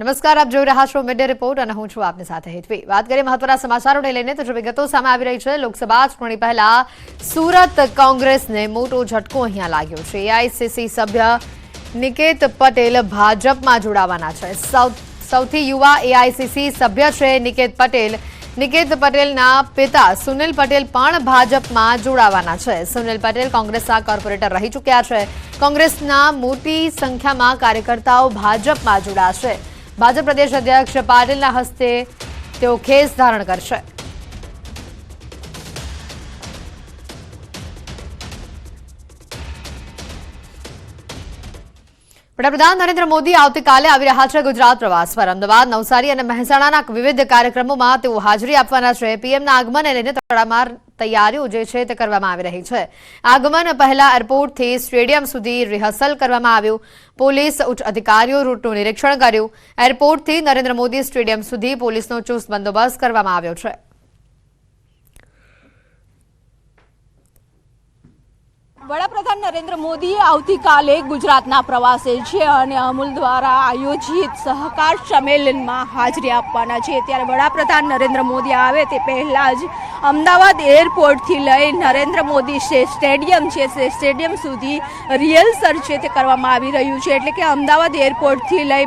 નમસ્કાર, આપ જોઈ રહ્યા છો મીડિયા રિપોર્ટ અને હું છું આપની સાથે હેતવી। વાત કરીએ મહત્વના સમાચારોને લઈને તો જો વિગતો સામે આવી રહી છે। લોકસભા ચૂંટણી પહેલા સુરત કોંગ્રેસને મોટો ઝટકો અહીંયા લાગ્યો છે। એઆઈસીસી સભ્ય નિકેત પટેલ ભાજપમાં જોડાવાના છે। સૌથી યુવા એઆઈસીસી સભ્ય છે નિકેત પટેલ। નિકેત પટેલના પિતા સુનિલ પટેલ પણ ભાજપમાં જોડાવાના છે। સુનિલ પટેલ કોંગ્રેસના કોર્પોરેટર રહી ચૂક્યા છે। કોંગ્રેસના મોટી સંખ્યામાં કાર્યકર્તાઓ ભાજપમાં જોડાશે। भाजपा प्रदेश अध्यक्ष पाटिलना हस्ते तेओ खेस धारण करशे। वडाप्रधान नरेन्द्र मोदी आवतीकाले आवी रह्या छे गुजरात प्रवास पर। अमदावाद, नवसारी और महेसाणाना विविध कार्यक्रमों में तेओ हाजरी आपवाना छे। पीएमना आगमनने लईने तड़ामार तैयारीओ जे छे ते करवामां आवी रही छे। आगमन पहला एरपोर्ट थी स्टेडियम सुधी रिहर्सल करवामां आव्युं। पोलीस उच्च अधिकारीओ रूटनुं निरीक्षण कर्युं। एरपोर्ट थी नरेन्द्र मोदी स्टेडियम सुधी पोलीसनो चुस्त बंदोबस्त करवामां आव्यो छे। वडाप्रधान नरेन्द्र मोदी आवतीकाले गुजरातना प्रवासे छे अने अमूल द्वारा आयोजित सहकार सम्मेलन में हाजरी आपवाना छे। त्यारे वडाप्रधान नरेन्द्र मोदी आवे ते पहला ज अमदावाद एरपोर्ट थी लई नरेन्द्र मोदी स्टेडियम छे ते स्टेडियम सुधी रिहर्सल छे ते करवामां आवी रह्युं छे। एटले के अमदावाद एरपोर्ट थी लई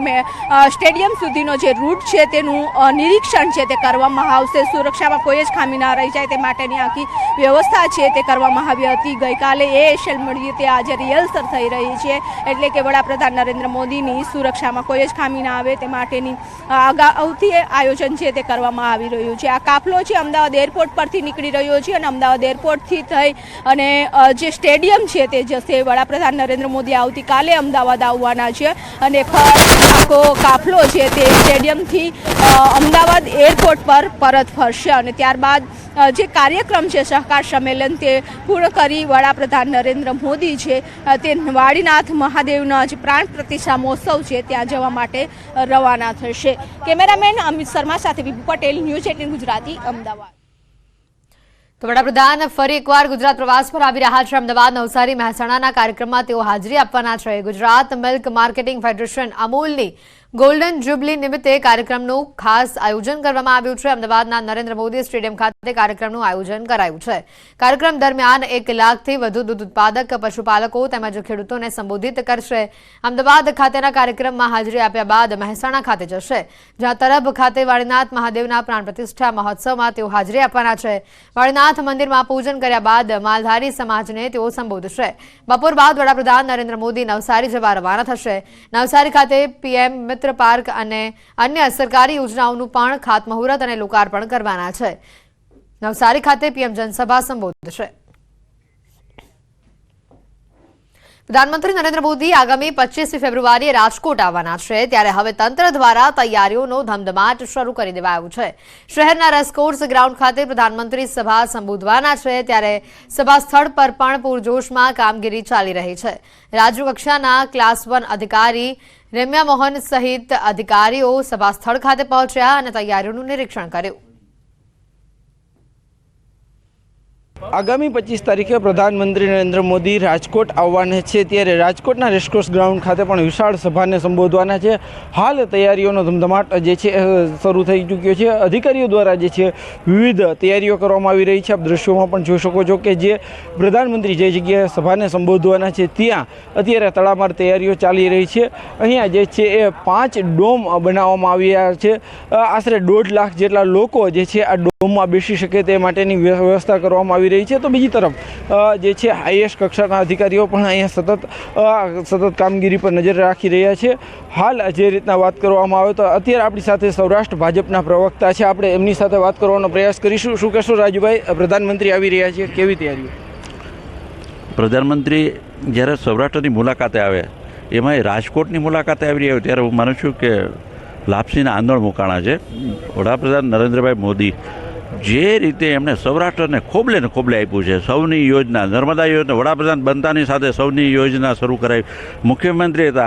स्टेडियम सुधीनो जे रूट छे तेनुं निरीक्षण छे ते करवामां आवशे। सुरक्षामां कोई ज खामी न रही जाय ते माटेनी आखी व्यवस्था छे ते करवामां आवी हती। गईकाले आज रिहर्सल थई रही है एटले के वडाप्रधान नरेन्द्र मोदी सुरक्षा में कोई ज खामी न आवे ते माटेनी अगाउथी आयोजन छे ते करवामां आवी रह्युं छे। आ काफलो छे अमदावाद एरपोर्ट परथी नीकળી રહ્યો છે અને અમદાવાદ એરપોર્ટ થી થઈ અને જે સ્ટેડિયમ છે તે જશે। વડાપ્રધાન નરેન્દ્ર મોદી આવતીકાલે અમદાવાદ આવવાના છે અને આખો કાફલો છે તે સ્ટેડિયમ થી અમદાવાદ એરપોર્ટ પર પરત ફરશે અને ત્યારબાદ જે કાર્યક્રમ છે સહકાર સંમેલન તે પૂર્ણ કરી વડાપ્રધાન નરેન્દ્ર મોદી છે તે વાડીનાથ મહાદેવનો જે પ્રાણ પ્રતિષ્ઠા મહોત્સવ છે ત્યાં જવા માટે રવાના થશે। કેમેરામેન અમિત શર્મા સાથે વિભુ પટેલ, ન્યૂઝ 18 ગુજરાતી, અમદાવાદ। तो वडाप्रधान फरी एकवार गुजरात प्रवास पर आवी रह्या छे। अमदावाद, नवसारी, महेसाणाना कार्यक्रममां तेओ हाजरी आपवाना छे। गुजरात मिल्क मार्केटिंग फेडरेशन अमूलनी गोल्डन जुबली निमित्ते कार्यक्रमનું ખાસ આયોજન કરવામાં આવ્યું છે। અમદાવાદના નરેન્દ્ર મોદી સ્ટેડિયમ ખાતે કાર્યક્રમનું આયોજન કરાયું છે। કાર્યક્રમ દરમિયાન 1 લાખથી વધુ દૂધ ઉત્પાદક પશુપાલકો તેમજ ખેડૂતોને સંબોધિત કરશે। અમદાવાદ ખાતેના કાર્યક્રમમાં હાજરી આપ્યા બાદ મહેસાણા ખાતે જશે, જ્યાં તરબ ખાતે વાડીનાથ મહાદેવના પ્રાણ પ્રતિષ્ઠા મહોત્સવમાં તેઓ હાજરી આપવાના છે। વાડીનાથ મંદિરમાં પૂજન કર્યા બાદ માલધારી સમાજને તેઓ સંબોધશે। બપોર બાદ વડાપ્રધાન નરેન્દ્ર મોદી નવસારી જવા રવાના થશે। નવસારી ખાતે પીએમ મિત્ર पार्क અને અન્ય સરકારી યોજનાઓનું પણ ખાતમુહૂર્ત અને લોકાર્પણ કરવાના છે। નવસારી ખાતે પીએમ જનસભા સંબોધશે। प्रधानमंत्री नरेन्द्र मोदी आगामी 25 फेब्रुआरीए राजकोट आववाना छे, त्यारे हवे तंत्र द्वारा तैयारीओनो धमधमाट शरू करी देवायो छे। शहेरना रेसकोर्स ग्राउंड खाते प्रधानमंत्री सभा संबोधवाना छे, त्यारे सभा स्थल पर पण पूरजोशमां कामगीरी चाली रही छे। राज्यकक्षाना क्लास 1 अधिकारी रेम्या मोहन सहित अधिकारीओ सभा स्थल खाते पहोंच्या अने तैयारीओनुं निरीक्षण कर्युं। आगामी 25 तारीखे प्रधानमंत्री नरेन्द्र मोदी राजकोट आववाना छे, त्यारे राजकोटना रेसकोर्स ग्राउंड खाते पण विशाळ सभाने संबोधवाना छे। हाल तैयारीओनो धमधमाट जे छे शरू थई चूक्यो छे। अधिकारीओ द्वारा जे छे विविध तैयारीओ करवामां आवी रही छे। आप दृश्योमां पण जोई शको छो के जे प्रधानमंत्री जे जग्याए सभाने संबोधवाना छे त्यां अत्यारे तड़ामार तैयारीओ चाली रही छे। अहींया जे छे ए 5 डोम बनाववामां आव्या छे। आशरे 1.5 लाख जेटला लोको जे छे आ डोममां बेसी शके ते माटेनी व्यवस्था करवामां रही है। तो बीजी तरफ जे छे हाईएस्ट कक्षाना अधिकारीओ पण अहींया सतत कामगीरी पर नजर राखी रह्या छे। हाल जे रीतना बात करवामां आवे तो अत्यारे आपणी साथे सौराष्ट्र भाजपना प्रवक्ता छे, आपणे एमनी साथे वात करवानो प्रयास करीशुं। शुं कहेशो राजूभाई, प्रधानमंत्री आवी रह्या छे, केवी तैयारीओ? प्रधानमंत्री ज्यारे सौराष्ट्रनी मुलाकाते आवे एमांय राजकोटनी मुलाकाते आवी रह्या त्यारे हुं मानुं छुं के लापसीना आंदोळ मुकाणा छे। वडाप्रधान नरेन्द्रभाई मोदी जे रीते एमणे सौराष्ट्रने खोबले ने खोबले आप्युं छे, सौनी योजना, नर्मदा योजना, वडाप्रधान बनतानी साथे सौनी योजना शरू कराई। मुख्यमंत्री हता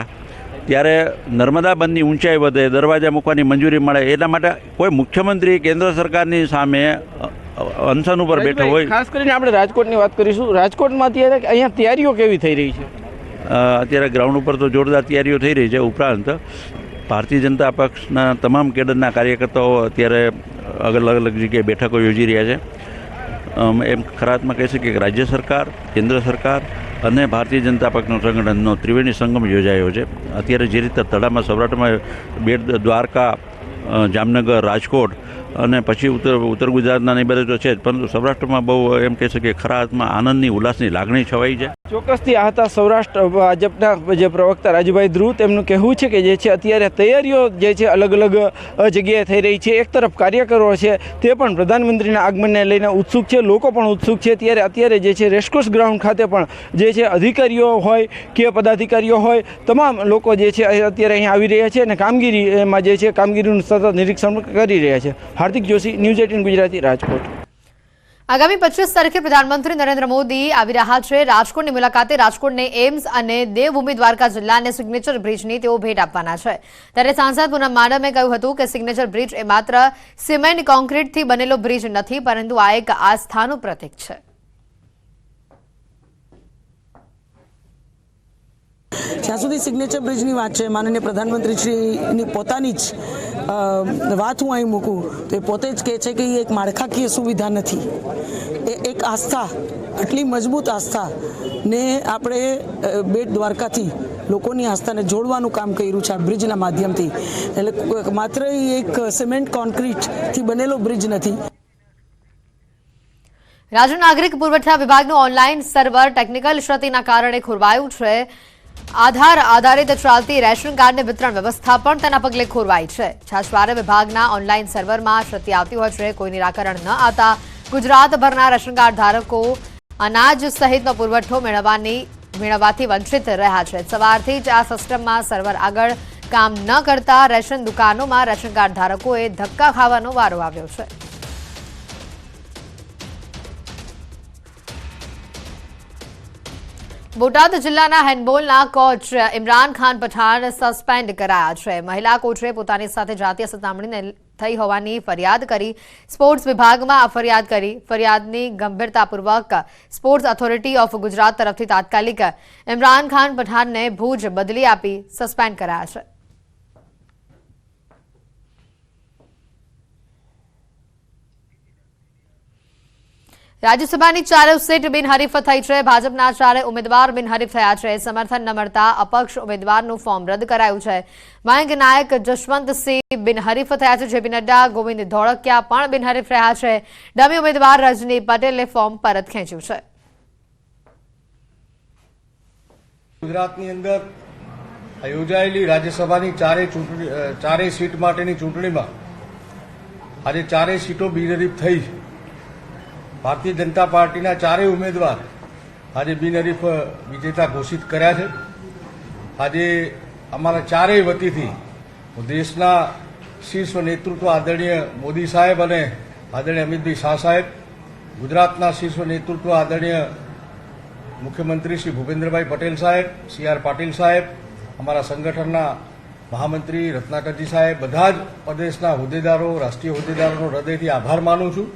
त्यारे नर्मदा बंधनी ऊंचाई वधे, दरवाजा मूकवानी मंजूरी मळे, एना माटे कोई मुख्यमंत्री केंद्र सरकारनी सामे अनशन पर बैठो होय। खास करीने आपणे राजकोटनी वात करीशुं। राजकोटमां अत्यारे अहींया तैयारीओ केवी थई रही छे? अत्यारे ग्राउंड पर तो जोरदार तैयारीओ थई रही छे। उपरांत ભારતીય જનતા પક્ષના તમામ કેડરના કાર્યકર્તાઓ અત્યારે અલગ અલગ જગ્યાએ બેઠકો યોજી રહ્યા છે. એમ ખરા અર્થમાં કહી શકીએ કે રાજ્ય સરકાર, કેન્દ્ર સરકાર અને ભારતીય જનતા પક્ષનો સંગઠનનો ત્રિવેણી સંગમ યોજાયો છે. અત્યારે જે રીતે તળાવમાં સૌરાષ્ટ્રમાં બેટ દ્વારકા, જામનગર, રાજકોટ અને પછી ઉત્તર ગુજરાતના એ બધે તો છે જ, પરંતુ સૌરાષ્ટ્રમાં બહુ એમ કહી શકીએ ખરા અર્થમાં આનંદની, ઉલ્લાસની લાગણી છવાઈ છે. ચોક્કસથી આ હતા સૌરાષ્ટ્ર ભાજપના જે પ્રવક્તા રાજુભાઈ ધ્રુવ. તેમનું કહેવું છે કે જે છે અત્યારે તૈયારીઓ જે છે અલગ અલગ જગ્યાએ થઈ રહી છે. એક તરફ કાર્યકરો છે તે પણ પ્રધાનમંત્રીના આગમનને લઈને ઉત્સુક છે, લોકો પણ ઉત્સુક છે. ત્યારે અત્યારે જે છે રેસકોર્સ ગ્રાઉન્ડ ખાતે પણ જે છે અધિકારીઓ હોય કે પદાધિકારીઓ હોય, તમામ લોકો જે છે અત્યારે અહીં આવી રહ્યા છે અને કામગીરીમાં જે છે કામગીરીનું સતત નિરીક્ષણ કરી રહ્યા છે. હાર્દિક જોશી, ન્યૂઝ 18 ગુજરાતી, રાજકોટ. આગામી 25 તારીખે પ્રધાનમંત્રી નરેન્દ્ર મોદી આવી રહ્યા છે રાજકોટની મુલાકાતે. રાજકોટને એમ્સ અને દેવભૂમિ દ્વારકા જિલ્લાને સિગ્નેચર બ્રિજની તેઓ ભેટ આપવાના છે. ત્યારે સાંસદ પૂનમ માડમે કહ્યું હતું કે સિગ્નેચર બ્રિજ એ માત્ર સિમેન્ટ કોન્ક્રીટથી બનેલો બ્રિજ નથી, પરંતુ આ એક આસ્થાનું પ્રતીક છે. જ્યાં સુધી સિગ્નેચર બ્રિજની વાત છે, માનનીય પ્રધાનમંત્રીશ્રીની પોતાની જ વાત હું અહીં મૂકું તો એ પોતે જ કહે છે કે એ એક માળખાકીય સુવિધા નથી, એ એક આસ્થા, આટલી મજબૂત આસ્થાને આપણે બેટ દ્વારકાથી લોકોની આસ્થાને જોડવાનું કામ કર્યું છે આ બ્રિજના માધ્યમથી. એટલે માત્ર એક સિમેન્ટ કોન્ક્રીટથી બનેલો બ્રિજ નથી. રાજ્ય નાગરિક પુરવઠા વિભાગનું ઓનલાઈન સર્વર ટેકનિકલ ક્ષતિના કારણે ખોરવાયું છે. આધાર આધારિત ચાલતી રેશન કાર્ડની વિતરણ વ્યવસ્થા પણ તેના પગલે ખોરવાઈ છે. છાશવારે વિભાગના ઓનલાઈન સર્વરમાં ક્ષતિ આવતી હોય છે. કોઈ નિરાકરણ ન આવતા ગુજરાતભરના રેશન કાર્ડ ધારકો અનાજ સહિતનો પુરવઠો મેળવવાથી વંચિત રહ્યા છે. સવારથી જ આ સિસ્ટમમાં સર્વર આગળ કામ ન કરતા રેશન દુકાનોમાં રેશન કાર્ડ ધારકોએ ધક્કા ખાવાનો વારો આવ્યો છે. બોટાદ જિલ્લાના હેન્ડબોલના કોચ ઇમરાન ખાન પઠાણ સસ્પેન્ડ કરાયા છે. મહિલા કોચે પોતાની સાથે જાતીય સતામણીને થઈ હોવાની ફરિયાદ કરી સ્પોર્ટ્સ વિભાગમાં આ ફરિયાદ કરી. ફરિયાદની ગંભીરતાપૂર્વક સ્પોર્ટ્સ ઓથોરિટી ઓફ ગુજરાત તરફથી તાત્કાલિક ઇમરાન ખાન પઠાણને ભુજ બદલી આપી સસ્પેન્ડ કરાયા છે. રાજ્યસભાની 4 સીટ બિનહરીફ થઈ છે. ભાજપના 4 ઉમેદવાર બિનહરીફ થયા છે. સમર્થન ન મળતા અપક્ષ ઉમેદવારનું ફોર્મ રદ કરાયું છે. મયંક નાયક, જશવંતસિંહ બિનહરીફ થયા છે. જેપી નડ્ડા, ગોવિંદ ધોળકિયા પણ બિનહરીફ રહ્યા છે. ડમી ઉમેદવાર રજની પટેલે ફોર્મ પરત ખેંચ્યું છે. ગુજરાતની અંદર યોજાયેલી રાજ્યસભાની 4 સીટ માટેની ચૂંટણીમાં આજે 4 સીટો બિનહરીફ થઈ. ભારતીય જનતા પાર્ટીના 4 ઉમેદવાર આજે બિનહરીફ વિજેતા ઘોષિત કર્યા છે. આજે અમારા 4 વતીથી દેશના શીર્ષ નેતૃત્વ આદરણીય મોદી સાહેબ અને આદરણીય અમિતભાઈ શાહ સાહેબ, ગુજરાતના શીર્ષ નેતૃત્વ આદરણીય મુખ્યમંત્રી શ્રી ભૂપેન્દ્રભાઈ પટેલ સાહેબ, CR પાટીલ સાહેબ, અમારા સંગઠનના મહામંત્રી રત્નાકરજી સાહેબ, બધા જ પ્રદેશના હોદ્દેદારો, રાષ્ટ્રીય હોદ્દેદારોનો હૃદયથી આભાર માનું છું.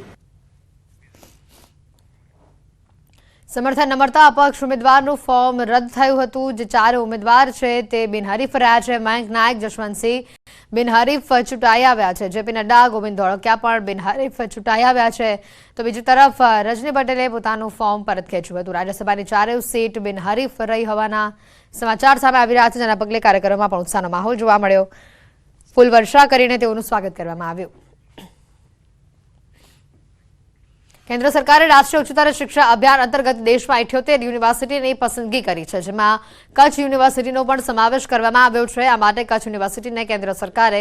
સમર્થન ન મળતા અપક્ષ ઉમેદવારનું ફોર્મ રદ થયું હતું. જે 4 ઉમેદવાર છે તે બિનહરીફ રહ્યા છે. મયંક નાયક, જશવંતસિંહ બિનહરીફ ચૂંટાઈ આવ્યા છે. જેપી નડ્ડા, ગોવિંદ ધોળકિયા પણ બિનહરીફ ચૂંટાઈ આવ્યા છે. તો બીજી તરફ રજની પટેલે પોતાનું ફોર્મ પરત ખેંચ્યું હતું. રાજ્યસભાની 4 સીટ બિનહરીફ રહી હોવાના સમાચાર સામે આવી રહ્યા છે, જેના પગલે કાર્યકરોમાં પણ ઉત્સાહનો માહોલ જોવા મળ્યો. ફૂલ વર્ષા કરીને તેઓનું સ્વાગત કરવામાં આવ્યું. કેન્દ્ર સરકારે રાષ્ટ્રીય ઉચ્ચતર શિક્ષા અભિયાન અંતર્ગત દેશમાં 78 યુનિવર્સિટીની પસંદગી કરી છે, જેમાં કચ્છ યુનિવર્સિટીનો પણ સમાવેશ કરવામાં આવ્યો છે. આ માટે કચ્છ યુનિવર્સિટીને કેન્દ્ર સરકારે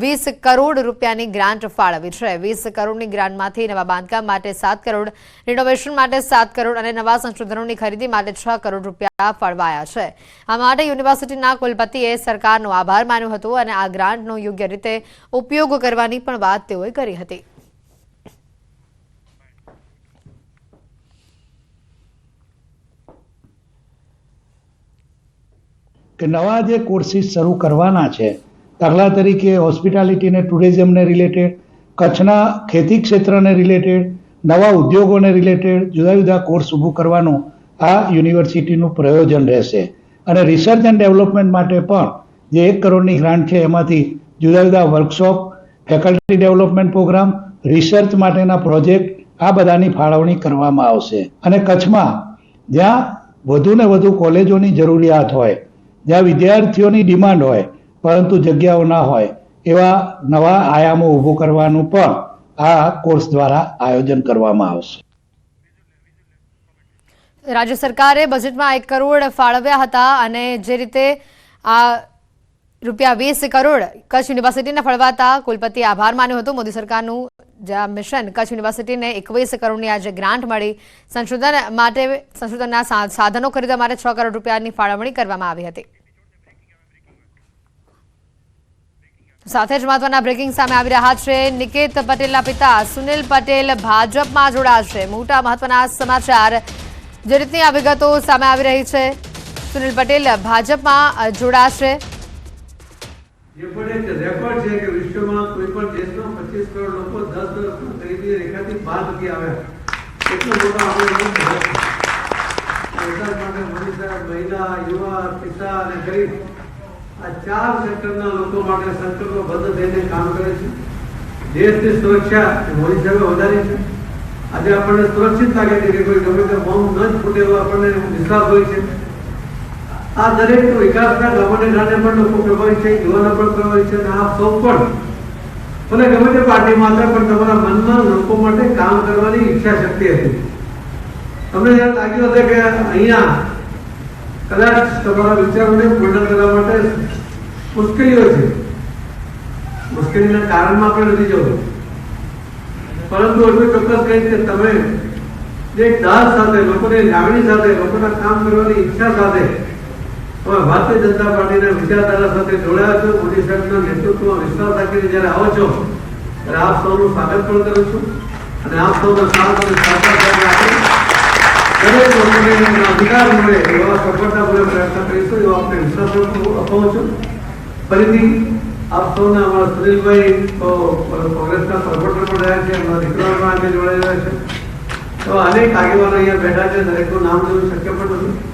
20 કરોડ રૂપિયાની ગ્રાન્ટ ફાળવી છે. 20 કરોડની ગ્રાન્ટમાંથી નવા બાંધકામ માટે 7 કરોડ, રિનોવેશન માટે 7 કરોડ અને નવા સંશોધનોની ખરીદી માટે 6 કરોડ રૂપિયા ફાળવાયા છે. આ માટે યુનિવર્સિટીના કુલપતિએ સરકારનો આભાર માન્યો હતો અને આ ગ્રાન્ટનો યોગ્ય રીતે ઉપયોગ કરવાની પણ વાત તેઓએ કરી હતી. કે નવા જે કોર્સિસ શરૂ કરવાના છે, દાખલા તરીકે હોસ્પિટાલિટી ને ટુરિઝમને રિલેટેડ, કચ્છના ખેતી ક્ષેત્રને રિલેટેડ, નવા ઉદ્યોગોને રિલેટેડ જુદા જુદા કોર્સ ઊભું કરવાનું આ યુનિવર્સિટીનું પ્રયોજન રહેશે. અને રિસર્ચ એન્ડ ડેવલપમેન્ટ માટે પણ જે 1 કરોડની ગ્રાન્ટ છે એમાંથી જુદા જુદા workshop, faculty development programme, research માટેના પ્રોજેક્ટ આ બધાની ફાળવણી કરવામાં આવશે. અને કચ્છમાં જ્યાં વધુને વધુ કોલેજોની જરૂરિયાત હોય, જ્યાં વિદ્યાર્થીઓની ડિમાન્ડ હોય પરંતુ જગ્યાઓ ના હોય, એવા નવા આયામો ઊભું કરવાનું પણ આ કોર્સ દ્વારા આયોજન કરવામાં આવશે. રાજ્ય સરકારે બજેટમાં 1 કરોડ ફાળવ્યા હતા અને જે રીતે આ ₹20 કરોડ કચ્છ યુનિવર્સિટીને ફળવાતા કુલપતિએ આભાર માન્યો હતો. મોદી સરકારનું જે મિશન કચ્છ યુનિવર્સિટીને 21 કરોડની આજે ગ્રાન્ટ મળી. સંશોધનના સાધનો ખરીદવા માટે 6 કરોડ રૂપિયાની ફાળવણી કરવામાં આવી હતી. સાથે જ મહત્વના બ્રેકિંગ સામે આવી રહ્યા છે. નિકેત પટેલના પિતા સુનિલ પટેલ ભાજપમાં જોડાશે. મોટા મહત્વના સમાચાર. જે રીતની આ વિગતો સામે આવી રહી છે, સુનિલ પટેલ ભાજપમાં જોડાશે. ये पण एक रेकॉर्ड है कि विश्व में कोई पण देश में 25 करोड़ लोग 10 गरीबी रेखा थी बाहर निकली आवे એટલો મોટો આપણે સરકાર માટે મનુષ્ય, મહિલા, યુવા, કિસાન અને ગરીબ આ 4 સેક્ટરના લોકો માટે સંકલ્પબદ્ધ થઈને કામ કરે છે. દેશની સુરક્ષા મોદી સાહેબે વધારી છે. આજે આપણને સુરક્ષિત લાગે છે કે કોઈ ગમે તે બોમ્બ ન ફૂટે એવો આપણને વિશ્વાસ હોય છે. આ દરેક વિકાસના ગમને કારણે પણ લોકો પ્રભાવિત છે, યુવાનો પણ પ્રભાવિત છે. અને આપ સૌ પણ ભલે ગમે તે પાર્ટીમાં હતા પણ તમારા મનમાં લોકો માટે કામ કરવાની ઈચ્છા શક્તિ હતી. તમને જયારે લાગ્યું હતું કે અહીંયા કદાચ તમારા વિચારોને પૂર્ણ કરવા માટે મુશ્કેલીઓ છે, મુશ્કેલીના કારણમાં પણ નથી જવું, પરંતુ એટલું ચોક્કસ કહી કે તમે એક દાસ સાથે, લોકોની લાગણી સાથે, લોકોના કામ કરવાની ઈચ્છા સાથે ભારતીય જનતા પાર્ટીના વિચારધારા સાથે જોડાયા છો. મોદી સાહેબના નેતૃત્વમાં વિશ્વાસ રાખીને જ્યારે આવો છો ત્યારે આપ સૌનું સ્વાગત પણ કરું છું અને આપ સૌનો સાથ અને સહકાર આપી દરેક લોકોને અધિકાર મળે એવા સફળતાપૂર્વક પ્રયત્ન કરીશું એવો આપણે વિશ્વાસ અપાવું છું. ફરીથી આપ સૌને અમારા સુનિલભાઈ કોંગ્રેસના પ્રમોટર પણ રહ્યા છે, અમારા દીકરાઓ પણ આજે જોડાઈ રહ્યા છે. તો અનેક આગેવાનો અહીંયા બેઠા છે, દરેકનું નામ લેવું શક્ય પણ નથી.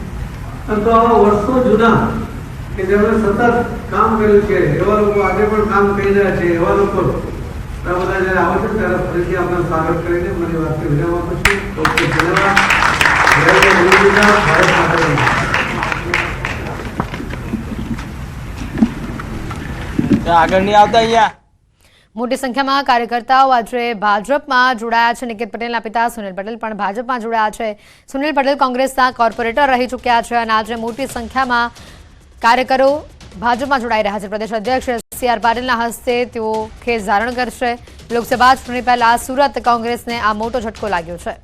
તો આવા વર્ષો જૂના કે જેમણે સતત કામ કર્યું છે એવા લોકો આજે પણ કામ કરી રહ્યા છે, એવા લોકો બધા જયારે આવે છે ત્યારે ફરીથી આપણે સ્વાગત કરીને મને વાતથી વિરામ આપું છું. ખૂબ ખૂબ ધન્યવાદ. જય જય ગુજરાત, ભારત માતા કી જય. આગળ નહીં આવતા અહીંયા. મોટી સંખ્યામાં કાર્યકર્તાઓ આજે ભાજપમાં જોડાયા છે. નિકેત પટેલના પિતા સુનિલ પટેલ પણ ભાજપમાં જોડાયા છે. સુનિલ પટેલ કોંગ્રેસના કોર્પોરેટર રહી ચૂક્યા છે અને આજે મોટી સંખ્યામાં કાર્યકરો ભાજપમાં જોડાઈ રહ્યા છે. પ્રદેશ અધ્યક્ષ CR પાટીલના હસ્તે તેઓ ખેસ ધારણ કરશે. લોકસભા ચૂંટણી પહેલા સુરત કોંગ્રેસને આ મોટો ઝટકો લાગ્યો છે.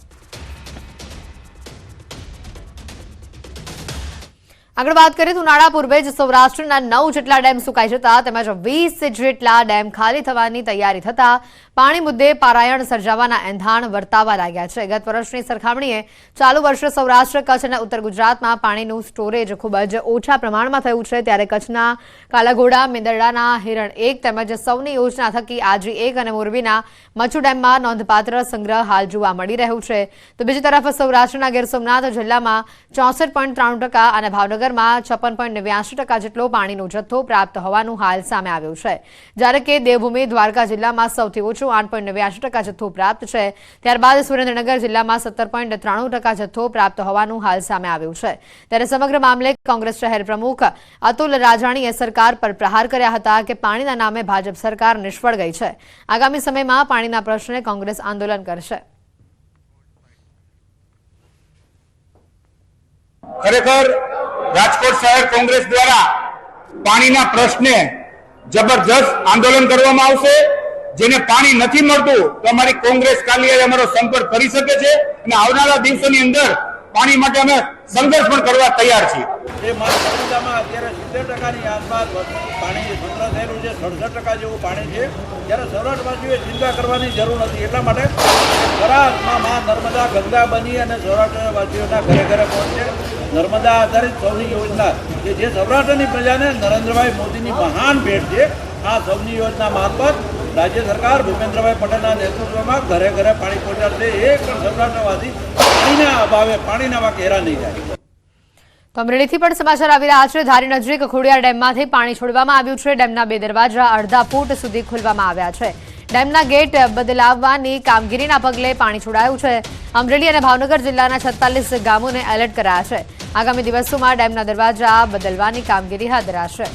આગળ વાત કરીએ તો ઉનાળા પૂર્વે જ સૌરાષ્ટ્રના 9 જેટલા ડેમ સુકાઈ જતા તેમજ 20 જેટલા ડેમ ખાલી થવાની તૈયારી થતા પાણી મુદ્દે પારાયણ સર્જાવાના એંધાણ વર્તાવા લાગ્યા છે. ગત વર્ષની સરખામણીએ ચાલુ વર્ષે સૌરાષ્ટ્ર, કચ્છ અને ઉત્તર ગુજરાતમાં પાણીનું સ્ટોરેજ ખૂબ જ ઓછા પ્રમાણમાં થયું છે. ત્યારે કચ્છના કાલાઘોડા, મેંદરડાના હિરણ 1 તેમજ સૌની યોજના થકી આજી 1 અને મોરબીના મચ્છુ ડેમમાં નોંધપાત્ર સંગ્રહ હાલ જોવા મળી રહ્યું છે. તો બીજી તરફ સૌરાષ્ટ્રના ગીર સોમનાથ જિલ્લામાં 64.93% અને ભાવનગરમાં 56.89% જેટલો પાણીનો જથ્થો પ્રાપ્ત હોવાનું હાલ સામે આવ્યું છે. જ્યારે કે દેવભૂમિ દ્વારકા જિલ્લામાં સૌથી ઓછું 8.89% જથ્થો પ્રાપ્ત છે. ત્યારબાદ સુરેન્દ્રનગર જિલ્લામાં 17.93% જથ્થો પ્રાપ્ત હોવાનું હાલ સામે આવ્યું છે. ત્યારે સમગ્ર મામલે કોંગ્રેસ શહેર પ્રમુખ અતુલ રાજાણીએ સરકાર પર પ્રહાર કર્યા હતા કે પાણીના નામે ભાજપ સરકાર નિષ્ફળ ગઈ છે. આગામી સમયમાં પાણીના પ્રશ્ને કોંગ્રેસ આંદોલન કરશે. ખરેખર રાજકોટ શહેર કોંગ્રેસ દ્વારા પાણીના પ્રશ્ને જબરજસ્ત આંદોલન કરવામાં આવશે. જેને પાણી નથી મળતું તો અમારી કોંગ્રેસ કાલે અમારો સંપર્ક કરી શકે છે અને આવનારા દિવસોની અંદર પાણી માટે અમે સંઘર્ષ પણ કરવા તૈયાર છીએ. એ મારા નર્મદામાં અત્યારે 70%ની આસપાસ પાણી સંગ્રહ થયેલું છે, 67% જેવું પાણી છે. ત્યારે સૌરાષ્ટ્રવાસીઓએ ચિંતા કરવાની જરૂર નથી. એટલા માટે સૌરાષ્ટ્રમાં માં નર્મદા ગંગા બની અને સૌરાષ્ટ્રવાસીઓના ઘરે ઘરે પહોંચે નર્મદા આધારિત સૌની યોજના કે જે સૌરાષ્ટ્રની પ્રજાને નરેન્દ્રભાઈ મોદીની મહાન ભેટ છે. આ સૌની યોજના મારફત રાજ્ય સરકાર ભૂપેન્દ્રભાઈ પટેલના નેતૃત્વમાં ઘરે ઘરે પાણી પહોંચાડશે. એક પણ સૌરાષ્ટ્રવાસી પાણીના અભાવે પાણીના વાકે હેરાન નહીં થાય. તો અમરેલીથી પણ સમાચાર આવી રહ્યા છે। ધારી નજીક ખોડિયાર ડેમમાંથી પાણી છોડવામાં આવ્યું છે। ડેમના 2 દરવાજા અડધા ફૂટ સુધી ખોલવામાં આવ્યા છે। ડેમના ગેટ બદલાવવાની કામગીરીના પગલે પાણી છોડાયું છે। અમરેલી અને ભાવનગર જિલ્લાના 46 ગામોને એલર્ટ કરાયા છે। આગામી દિવસોમાં ડેમના દરવાજા બદલવાની કામગીરી હાથ ધરાશે।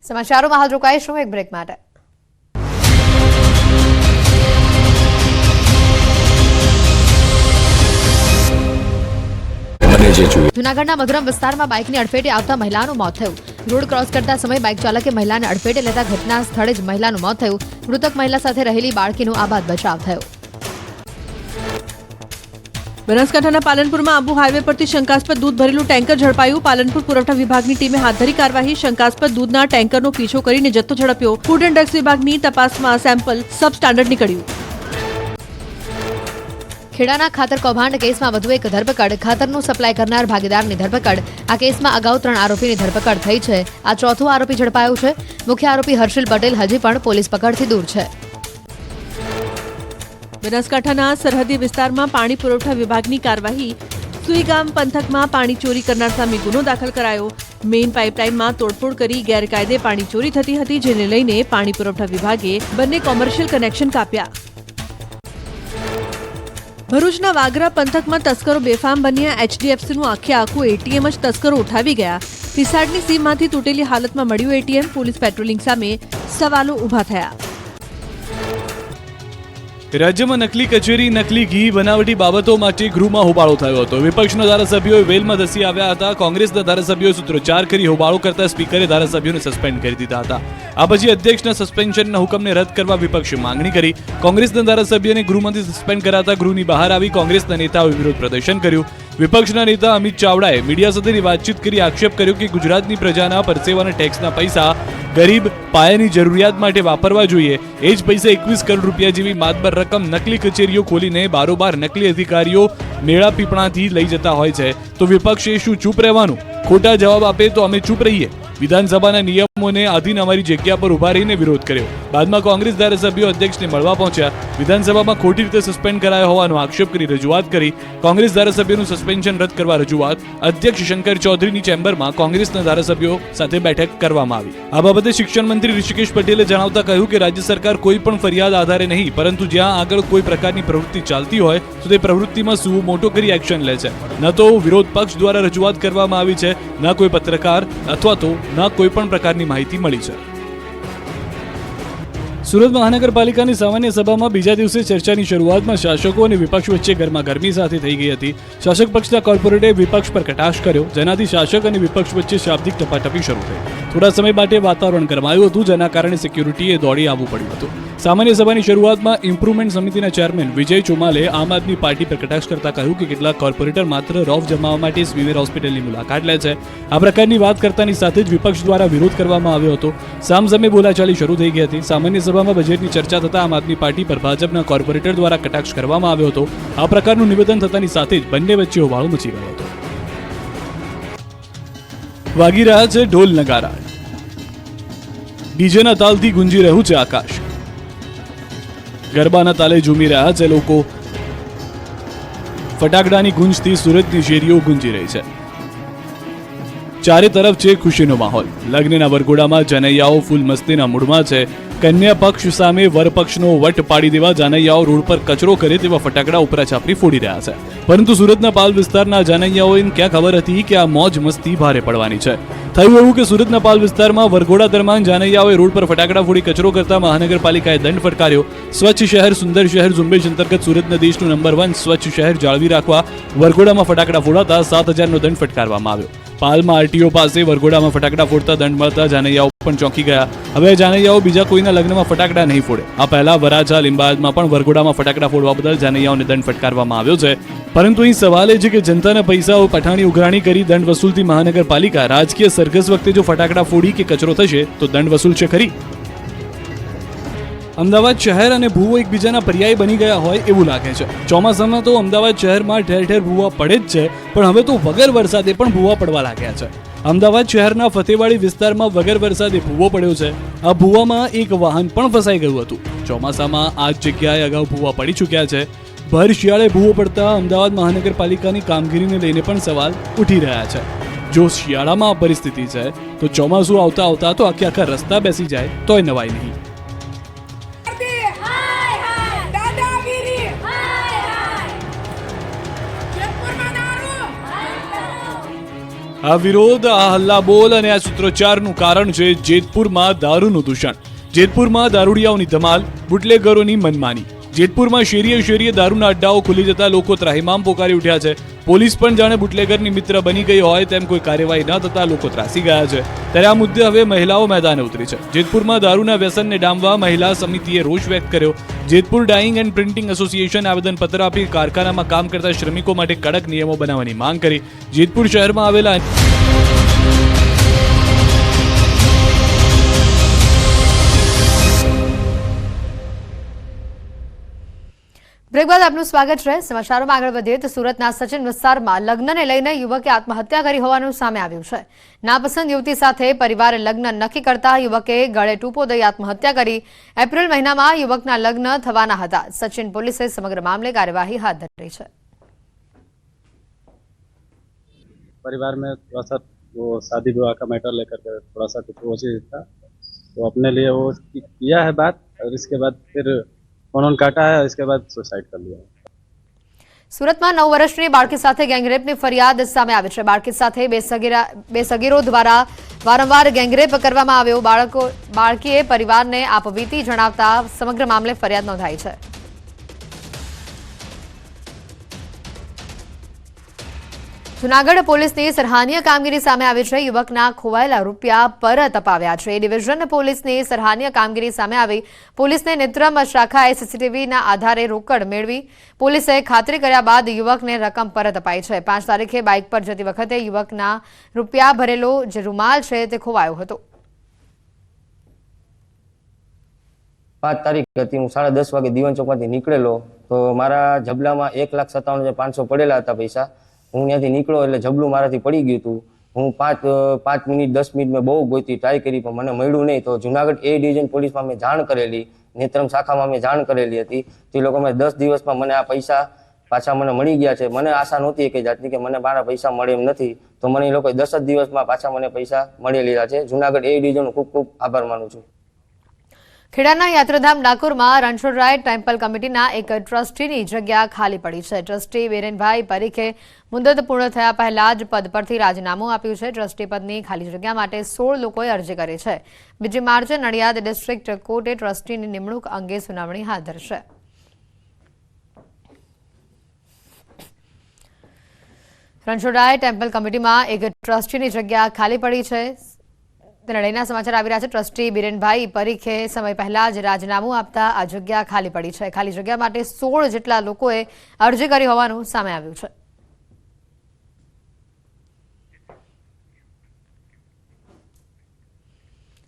સમાચારોમાં હાલ રોકાઈશું એક બ્રેક માટે। જૂનાગઢના મધુરમ વિસ્તારમાં બાઇકની અડફેટે આવતા મહિલાનું મોત થયું। રોડ ક્રોસ કરતા સમયે બાઇક ચાલકે મહિલાને અડફેટે લેતા ઘટના સ્થળે જ મહિલાનું મોત થયું। મૃતક મહિલા સાથે રહેલી બાળકીનો આબાદ બચાવ થયો। બનાસકાંઠાના પાલનપુરમાં આબુ હાઈવે પરથી શંકાસ્પદ દૂધ ભરેલું ટેન્કર ઝડપાયું। પાલનપુર પુરવઠા વિભાગની ટીમે હાથ ધરી કાર્યવાહી। શંકાસ્પદ દૂધના ટેન્કરનો પીછો કરીને જથ્થો ઝડપ્યો। ફૂડ એન્ડ ડ્રગ્સ વિભાગની તપાસમાં સેમ્પલ સબ સ્ટાન્ડર્ડ નીકળ્યું। ખેડાના ખાતર કૌભાંડ કેસમાં વધુ એક ધરપકડ। ખાતરનું સપ્લાય કરનાર ભાગીદારની ધરપકડ। આ કેસમાં અગાઉ 3 આરોપીની ધરપકડ થઈ છે। આ ચોથો આરોપી ઝડપાયો છે। મુખ્ય આરોપી હર્ષિલ પટેલ હજી પણ પોલીસ પકડથી દૂર છે। બનાસકાંઠાના સરહદી વિસ્તારમાં પાણી પુરવઠા વિભાગની કાર્યવાહી। સુઈગામ પંથકમાં પાણી ચોરી કરનાર સામે ગુનો દાખલ કરાયો। મેઇન પાઇપલાઇનમાં તોડફોડ કરી ગેરકાયદે પાણી ચોરી થતી હતી, જેને લઈને પાણી પુરવઠા વિભાગે બંને કોમર્શિયલ કનેક્શન કાપ્યા। ભરૂચના વાગરા પંથકમાં તસ્કરો બેફામ બન્યા। એચડીએફસીનું આખું એટીએમ જ તસ્કરો ઉઠાવી ગયા। રિસાર્ટની સીમમાંથી તૂટેલી હાલતમાં મળ્યું એટીએમ। પોલીસ પેટ્રોલિંગ સામે સવાલો ઊભા થયા। રાજ્યમાં નકલી કચેરી, નકલી ઘી, બનાવટી બાબતો માટે ગૃહમાં હોબાળો થયો હતો। વિપક્ષના ધારાસભ્યોએ વેલમાં ધસી આવ્યા હતા। કોંગ્રેસના ધારાસભ્યોએ સૂત્રોચ્ચાર કરી હોબાળો કરતા સ્પીકરે ધારાસભ્યોને સસ્પેન્ડ કરી દીધા હતા। આ પછી અધ્યક્ષના સસ્પેન્શનના હુકમને રદ કરવા વિપક્ષે માંગણી કરી। કોંગ્રેસના ધારાસભ્યને ગૃહમાંથી સસ્પેન્ડ કરાતા ગૃહની બહાર આવી કોંગ્રેસના નેતાઓએ વિરોધ પ્રદર્શન કર્યું। વિપક્ષના નેતા અમિત ચાવડાએ મીડિયા સાથેની વાતચીત કરી આક્ષેપ કર્યો કે ગુજરાતની પ્રજાના પરસેવાના ટેક્સના પૈસા ગરીબ પાયાની જરૂરિયાત માટે વાપરવા જોઈએ। એ જ પૈસા 21 કરોડ રૂપિયા જેવી માતબર રકમ નકલી કચેરીઓ ખોલીને બારોબાર નકલી અધિકારીઓ મેળા પીપણાથી લઈ જતા હોય છે તો વિપક્ષે શું ચૂપ રહેવાનું? ખોટા જવાબ આપે તો અમે ચૂપ રહીએ। વિધાનસભાના નિયમોને આધીન અમારી જગ્યા પર ઉભા રહીને વિરોધ કર્યો। બાદમાં કોંગ્રેસ ધારાસભ્યો અધ્યક્ષને મળવા પહોંચ્યા। વિધાનસભામાં ખોટી રીતે સસ્પેન્ડ કરાયો હોવાનો આક્ષેપ કરી રજૂઆત કરી। કોંગ્રેસ ધારાસભ્યોનું સસ્પેન્શન રદ કરવા રજૂઆત। અધ્યક્ષ શંકર ચૌધરીની ચેમ્બરમાં કોંગ્રેસના ધારાસભ્યો સાથે બેઠક કરવામાં આવી। આ બાબતે શિક્ષણ મંત્રી ઋષિકેશ પટેલે જણાવતા કહ્યું કે રાજ્ય સરકાર કોઈ પણ ફરિયાદ આધારે નહીં, પરંતુ જ્યાં આગળ કોઈ પ્રકારની પ્રવૃત્તિ ચાલતી હોય તો તે પ્રવૃત્તિમાં સુઓ મોટો કરી એક્શન લે છે। ન તો વિરોધ પક્ષ દ્વારા રજૂઆત કરવામાં આવી છે, ન કોઈ પત્રકાર અથવા તો ન કોઈ પણ પ્રકારની માહિતી મળી છે। સુરત મહાનગરપાલિકાની સામાન્ય સભામાં બીજા દિવસે ચર્ચાની શરૂઆતમાં શાસકો અને વિપક્ષ વચ્ચે ગરમાગરમી સાથે થઈ ગઈ હતી। શાસક પક્ષના કોર્પોરેટરે વિપક્ષ પર કટાક્ષ કર્યો, જેનાથી શાસક અને વિપક્ષ વચ્ચે શાબ્દિક ટપાટપી શરૂ થઈ। થોડા સમય માટે વાતાવરણ ગરમાયું હતું, જેના કારણે સિક્યુરિટીએ દોડી આવવું પડ્યું હતું। સામાન્ય સભાની શરૂઆતમાં ઇમ્પ્રુવમેન્ટ સમિતિના ચેરમેન વિજય ચુમાલે આમ આદમી પાર્ટી પર કટાક્ષ કરતા કહ્યું કે કેટલાક કોર્પોરેટર માત્ર રોફ જમાવવા માટે સ્વીમેર હોસ્પિટલની મુલાકાત લે છે। આ પ્રકારની વાત કરતાની સાથે જ વિપક્ષ દ્વારા વિરોધ કરવામાં આવ્યો હતો। સામસામે બોલાચાલી શરૂ થઈ ગઈ હતી। સામાન્ય સભામાં બજેટની ચર્ચા થતા આમ આદમી પાર્ટી પર ભાજપના કોર્પોરેટર દ્વારા કટાક્ષ કરવામાં આવ્યો હતો। આ પ્રકારનું નિવેદન થતાની સાથે જ બંને વચ્ચે હોબાળો મચી ગયો હતો। વાગી રહ્યા છે ઢોલ નગારા, ડીજેના તાલથી ગુંજી રહ્યું છે આકાશ। ગરબાના તાલે ઝૂમી રહ્યા છે લોકો। ફટાકડાની ગુંજથી સુરતની શેરીઓ ગુંજી રહી છે। ચારે તરફ છે ખુશીનો માહોલ। લગ્નના વરઘોડામાં જાનૈયાઓ ફૂલ મસ્તીના મૂડમાં છે। કન્યા પક્ષ સામે વરપક્ષનો વટ પાડી દેવા જાનૈયાઓ રોડ પર કચરો કરે તેવા ફટાકડા ઉપરા છાપરી ફોડી રહ્યા છે। પરંતુ સુરતના પાલ વિસ્તારના જાનૈયાઓને ક્યાં ખબર હતી કે આ મોજ મસ્તી ભારે પડવાની છે। થયું એવું કે સુરતના પાલ વિસ્તારમાં વરઘોડા દરમિયાન જાનૈયાઓએ રોડ પર ફટાકડા ફોડી કચરો કરતા મહાનગરપાલિકાએ દંડ ફટકાર્યો। સ્વચ્છ શહેર સુંદર શહેર ઝુંબેશ અંતર્ગત સુરતના દેશનું નંબર 1 સ્વચ્છ શહેર જાળવી રાખવા વરઘોડામાં ફટાકડા ફોડાતા 7,000નો દંડ ફટકારવામાં આવ્યો। પાલમાં આરટીઓ પાસે વરઘોડામાં ફટાકડા ફોડતા દંડ મળતા જાનૈયાઓ પણ ચોંકી ગયા। હવે જાનૈયાઓ બીજા કોઈના લગ્નમાં ફટાકડા નહીં ફોડે। આ પહેલા વરાછા લિંબાયતમાં પણ વરઘોડામાં ફટાકડા ફોડવા બદલ જાનૈયાઓને દંડ ફટકારવામાં આવ્યો છે। પરંતુ અહીં સવાલ એ છે કે જનતાના પૈસાઓ પઠાણી ઉઘરાણી કરી દંડ વસૂલતી મહાનગરપાલિકા રાજકીય સરઘસ વખતે જો ફટાકડા ફોડી કે કચરો થશે તો દંડ વસૂલશે ખરી? અમદાવાદ શહેર અને ભૂવો એકબીજાના પર્યાય બની ગયા હોય એવું લાગે છે। ચોમાસામાં તો અમદાવાદ શહેરમાં ઠેર ઠેર ભૂવા પડે જ છે, પણ હવે તો વગર વરસાદે પણ ભૂવા પડવા લાગ્યા છે। અમદાવાદ શહેરના ફતેવાડી વિસ્તારમાં વગર વરસાદે ભૂવો પડ્યો છે। આ ભૂવામાં એક વાહન પણ ફસાઈ ગયું હતું। ચોમાસામાં આ જ જગ્યાએ અગાઉ ભૂવા પડી ચૂક્યા છે। ભર શિયાળે ભૂવો પડતા અમદાવાદ મહાનગરપાલિકાની કામગીરીને લઈને પણ સવાલ ઉઠી રહ્યા છે. જો શિયાળામાં આ પરિસ્થિતિ છે તો ચોમાસું આવતા આવતા તો આખા રસ્તા બેસી જાય તોય નવાઈ નહીં. આ વિરોધ, આ હલ્લાબોલ અને આ સૂત્રોચ્ચારનું કારણ છે જેતપુરમાં દારૂનું દૂષણ. જેતપુરમાં દારૂડિયાઓની ધમાલ, બુટલેગરોની મનમાની. જેતપુરમાં શેરીએ દારૂના અડ્ડાઓ ખુલી જતા લોકો ત્રાહિમામ પોકારી ઉઠ્યા છે. પોલીસ પણ જાણે બુટલેગરની મિત્ર બની ગઈ હોય તેમ કોઈ કાર્યવાહી ન થતા લોકો ત્રાસી ગયા છે. ત્યારે આ મુદ્દે હવે મહિલાઓ મેદાને ઉતરી છે. જેતપુરમાં દારૂના વ્યસનને ડામવા મહિલા સમિતિએ રોષ વ્યક્ત કર્યો. Jetpur dying and printing association આવેદનપત્ર આપી કારખાનામાં કામ કરતા શ્રમિકો માટે કડક નિયમો બનાવવાની માંગ કરી. જેતપુર શહેરમાં આવેલા બ્રેક બાદ આપનું સ્વાગત છે. સમાચારોમાં આગળ વધીએ તો સુરતના સચિન વિસ્તારમાં લગ્નને લઈને યુવકે આત્મહત્યા કરી હોવાનું સામે આવ્યું છે. નાપસંદ યુવતી સાથે પરિવારે લગ્ન નક્કી કરતા યુવકે ગળે ટૂંપો દઈ આત્મહત્યા કરી. એપ્રિલ મહિનામાં યુવકના લગ્ન થવાના હતા. સચિન પોલીસે સમગ્ર મામલે કાર્યવાહી હાથ ધરી છે. परिवार में थोड़ा सा वो शादी विवाह का मैटर लेकर के थोड़ा सा कुछ वो चीज था, तो अपने लिए वो किया है बात, और इसके बाद फिर उन्होंने काटा है, इसके बाद सुसाइड कर लिया. સુરતમાં 9 વર્ષની બાળકી સાથે ગેંગરેપની ફરિયાદ સામે આવી છે. બાળકી સાથે બે સગીરો દ્વારા વારંવાર ગેંગરેપ કરવામાં આવ્યો. બાળકીએ પરિવારને આપવીતી જણાવતા સમગ્ર મામલે ફરિયાદ નોંધાઈ છે. જૂનાગઢ પોલીસની સરાહનીય કામગીરી સામે આવી છે. યુવકના ખોવાયેલા રૂપિયા પરત અપાવ્યા છે. ડિવિઝન પોલીસની સરાહનીય કામગીરી સામે આવી. પોલીસને નેત્રમ શાખાએ સીસીટીવીના આધારે રોકડ મેળવી. પોલીસે ખાતરી કર્યા બાદ યુવકને રકમ પરત અપાઈ છે. 5 તારીખે બાઇક પર જતી વખતે યુવકના રૂપિયા ભરેલો જે રૂમાલ છે તે ખોવાયો હતો. 5 તારીખ હતી, હું 10:30 વાગે દીવાન ચોકમાંથી નીકળેલો તો મારા જબલામાં 1,57,500 પડેલા હતા પૈસા. હું ત્યાંથી નીકળ્યો એટલે જબલું મારાથી પડી ગયું હતું. હું 5 મિનિટ 10 મિનિટ મેં બહુ ગોતી ટ્રાય કરી પણ મને મળ્યું નહીં. તો જુનાગઢ એ ડિવિઝન પોલીસમાં મેં જાણ કરેલી, નેત્રમ શાખામાં મેં જાણ કરેલી હતી. તે લોકો મેં 10 દિવસમાં મને આ પૈસા પાછા મને મળી ગયા છે. મને આશા નહોતી કે જાતની કે મને મારા પૈસા મળે એમ નથી, તો મને એ લોકોએ 10 જ દિવસમાં પાછા મને પૈસા મળી લીધા છે. જુનાગઢ એ ડિવિઝનનો ખૂબ ખૂબ આભાર માનું છું. ખેડાના યાત્રાધામ ડાકોરમાં રણછોડરાય ટેમ્પલ કમિટીના એક ટ્રસ્ટીની જગ્યા ખાલી પડી છે. ટ્રસ્ટી બીરેનભાઈ પરીખે મુદત પૂર્ણ થયા પહેલા જ પદ પરથી રાજીનામું આપ્યું છે. ટ્રસ્ટી પદની ખાલી જગ્યા માટે 16 લોકોએ અરજી કરી છે. 2 માર્ચે નડિયાદ ડિસ્ટ્રિક્ટ કોર્ટે ટ્રસ્ટીની નિમણૂક અંગે સુનાવણી હાથ ધરશે. રણછોડરાય ટેમ્પલ કમિટીમાં એક ટ્રસ્ટીની જગ્યા ખાલી પડી છે. તેને લઈને સમાચાર આવી રહ્યા છે. ટ્રસ્ટી બીરેનભાઈ પરીખે સમય પહેલા જ રાજીનામું આપતા આ જગ્યા ખાલી પડી છે. ખાલી જગ્યા માટે 16 જેટલા લોકોએ અરજી કરી હોવાનું સામે આવ્યું છે.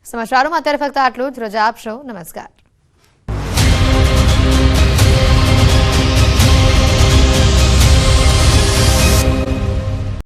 સમાચારોમાં અત્યારે ફક્ત આટલું જ. રજા આપશો. નમસ્કાર.